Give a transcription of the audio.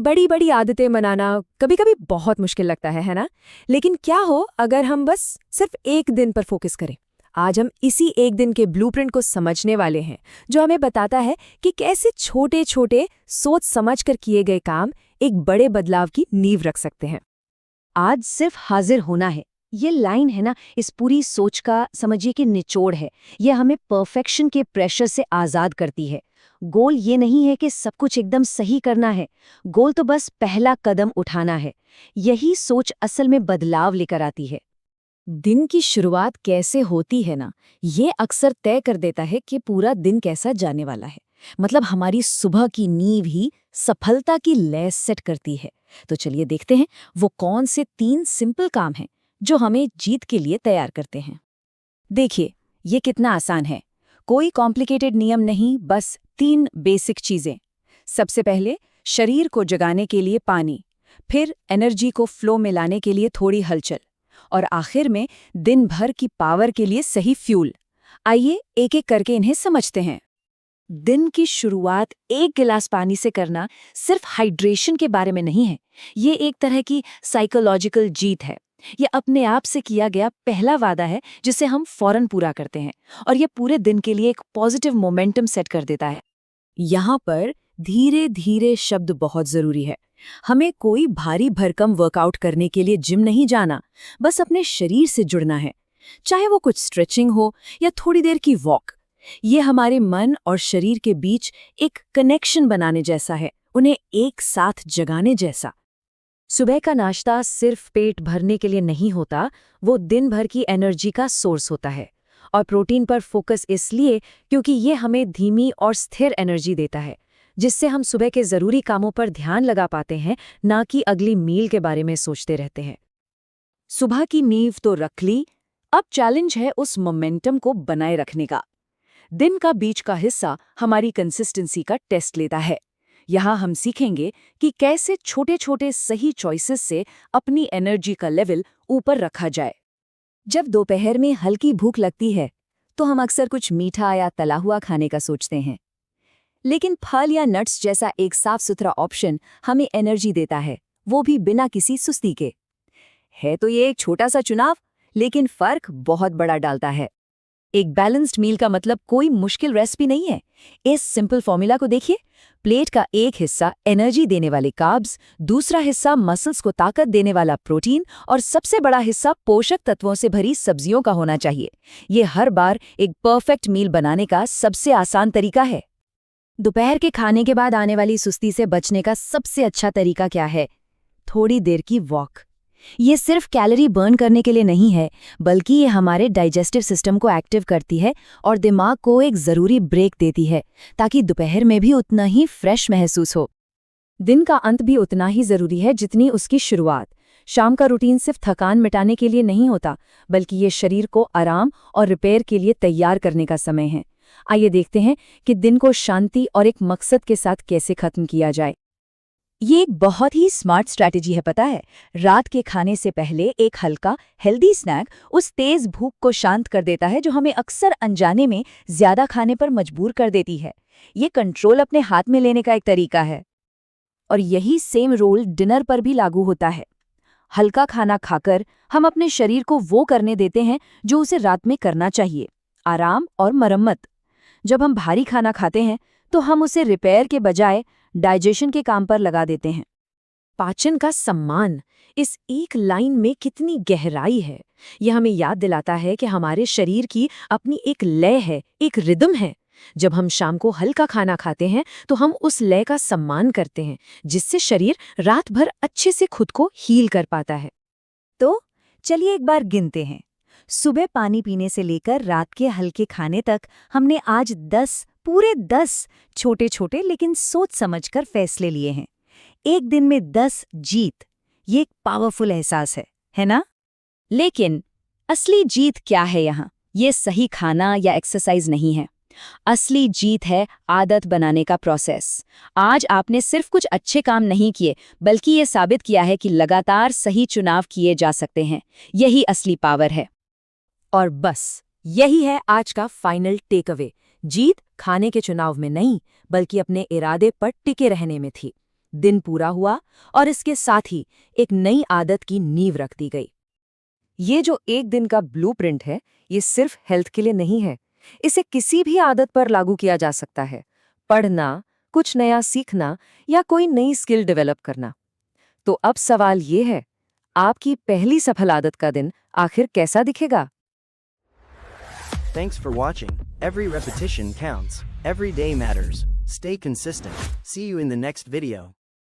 बड़ी बड़ी आदतें मनाना कभी कभी बहुत मुश्किल लगता है ना। लेकिन क्या हो अगर हम बस सिर्फ एक दिन पर फोकस करें। आज हम इसी एक दिन के ब्लूप्रिंट को समझने वाले हैं, जो हमें बताता है कि कैसे छोटे छोटे सोच समझकर किए गए काम एक बड़े बदलाव की नींव रख सकते हैं। आज सिर्फ हाजिर होना है, ये लाइन है ना, इस पूरी सोच का समझिए कि निचोड़ है। ये हमें परफेक्शन के प्रेशर से आज़ाद करती है। गोल ये नहीं है कि सब कुछ एकदम सही करना है, गोल तो बस पहला कदम उठाना है। यही सोच असल में बदलाव लेकर आती है। दिन की शुरुआत कैसे होती है ना, ये अक्सर तय कर देता है कि पूरा दिन कैसा जाने वाला है। मतलब हमारी सुबह की नींव ही सफलता की लैस सेट करती है। तो चलिए देखते हैं वो कौन से 3 सिंपल काम हैं जो हमें जीत के लिए तैयार करते हैं। देखिए, ये कितना आसान है। कोई कॉम्प्लिकेटेड नियम नहीं, बस 3 बेसिक चीजें। सबसे पहले, शरीर को जगाने के लिए पानी, फिर एनर्जी को फ्लो में लाने के लिए थोड़ी हलचल, और आखिर में दिन भर की पावर के लिए सही फ्यूल। आइए एक एक करके इन्हें समझते हैं। दिन की शुरुआत एक गिलास पानी से करना सिर्फ हाइड्रेशन के बारे में नहीं है, ये एक तरह की साइकोलॉजिकल जीत है। ये अपने आप से किया गया पहला वादा है जिसे हम फौरन पूरा करते हैं, और ये पूरे दिन के लिए एक पॉजिटिव मोमेंटम सेट कर देता है। यहाँ पर धीरे धीरे शब्द बहुत जरूरी है। हमें कोई भारी भरकम वर्कआउट करने के लिए जिम नहीं जाना, बस अपने शरीर से जुड़ना है। चाहे वो कुछ स्ट्रेचिंग हो या थोड़ी देर की वॉक, ये हमारे मन और शरीर के बीच एक कनेक्शन बनाने जैसा है, उन्हें एक साथ जगाने जैसा। सुबह का नाश्ता सिर्फ पेट भरने के लिए नहीं होता, वो दिन भर की एनर्जी का सोर्स होता है। और प्रोटीन पर फोकस इसलिए क्योंकि ये हमें धीमी और स्थिर एनर्जी देता है, जिससे हम सुबह के जरूरी कामों पर ध्यान लगा पाते हैं, ना कि अगली मील के बारे में सोचते रहते हैं। सुबह की नींव तो रख ली, अब चैलेंज है उस मोमेंटम को बनाए रखने का। दिन का बीच का हिस्सा हमारी कंसिस्टेंसी का टेस्ट लेता है। यहाँ हम सीखेंगे कि कैसे छोटे छोटे सही चॉइसेस से अपनी एनर्जी का लेवल ऊपर रखा जाए। जब दोपहर में हल्की भूख लगती है तो हम अक्सर कुछ मीठा या तला हुआ खाने का सोचते हैं, लेकिन फल या नट्स जैसा एक साफ सुथरा ऑप्शन हमें एनर्जी देता है, वो भी बिना किसी सुस्ती के। है तो ये एक छोटा सा चुनाव, लेकिन फर्क बहुत बड़ा डालता है। एक बैलेंस्ड मील का मतलब कोई मुश्किल रेसिपी नहीं है। इस सिंपल फॉर्मूला को देखिए। प्लेट का एक हिस्सा एनर्जी देने वाले कार्ब्स, दूसरा हिस्सा मसल्स को ताकत देने वाला प्रोटीन, और सबसे बड़ा हिस्सा पोषक तत्वों से भरी सब्जियों का होना चाहिए। ये हर बार एक परफेक्ट मील बनाने का सबसे आसान तरीका है। दोपहर के खाने के बाद आने वाली सुस्ती से बचने का सबसे अच्छा तरीका क्या है? थोड़ी देर की वॉक। ये सिर्फ कैलोरी बर्न करने के लिए नहीं है, बल्कि ये हमारे डाइजेस्टिव सिस्टम को एक्टिव करती है और दिमाग को एक ज़रूरी ब्रेक देती है, ताकि दोपहर में भी उतना ही फ्रेश महसूस हो। दिन का अंत भी उतना ही ज़रूरी है जितनी उसकी शुरुआत। शाम का रूटीन सिर्फ थकान मिटाने के लिए नहीं होता, बल्कि ये शरीर को आराम और रिपेयर के लिए तैयार करने का समय है। आइए देखते हैं कि दिन को शांति और एक मकसद के साथ कैसे खत्म किया जाए। ये एक बहुत ही स्मार्ट स्ट्रैटेजी है, पता है। रात के खाने से पहले एक हल्का हेल्दी स्नैक उस तेज भूख को शांत कर देता है जो हमें अक्सर अनजाने में ज्यादा खाने पर मजबूर कर देती है। ये कंट्रोल अपने हाथ में लेने का एक तरीका है। और यही सेम रूल डिनर पर भी लागू होता है। हल्का खाना खाकर हम अपने शरीर को वो करने देते हैं जो उसे रात में करना चाहिए, आराम और मरम्मत। जब हम भारी खाना खाते हैं तो हम उसे रिपेयर के बजाय डाइजेशन के काम पर लगा देते हैं। पाचन का सम्मान, इस एक लाइन में कितनी गहराई है। यह हमें याद दिलाता है कि हमारे शरीर की अपनी एक लय है, एक रिदम है। जब हम शाम को हल्का खाना खाते हैं तो हम उस लय का सम्मान करते हैं, जिससे शरीर रात भर अच्छे से खुद को हील कर पाता है। तो चलिए एक बार गिनते हैं। सुबह पानी पीने से लेकर रात के हल्के खाने तक हमने आज 10 छोटे छोटे लेकिन सोच समझकर फैसले लिए हैं। एक दिन में 10 जीत, ये एक पावरफुल एहसास है ना? लेकिन असली जीत क्या है यहाँ? ये सही खाना या एक्सरसाइज नहीं है। असली जीत है आदत बनाने का प्रोसेस। आज आपने सिर्फ कुछ अच्छे काम नहीं किए, बल्कि ये साबित किया है कि लगातार सही चुनाव किए जा सकते हैं। यही असली पावर है। और बस यही है आज का फाइनल टेक अवे। जीत खाने के चुनाव में नहीं, बल्कि अपने इरादे पर टिके रहने में थी। दिन पूरा हुआ और इसके साथ ही एक नई आदत की नींव रख दी गई। ये जो एक दिन का ब्लूप्रिंट है, ये सिर्फ हेल्थ के लिए नहीं है। इसे किसी भी आदत पर लागू किया जा सकता है। पढ़ना, कुछ नया सीखना या कोई नई स्किल डेवलप करना। तो अब सवाल ये है, आपकी पहली सफल आदत का दिन आखिर कैसा दिखेगा? Thanks for watching. Every repetition counts. Every day matters. Stay consistent. See you in the next video.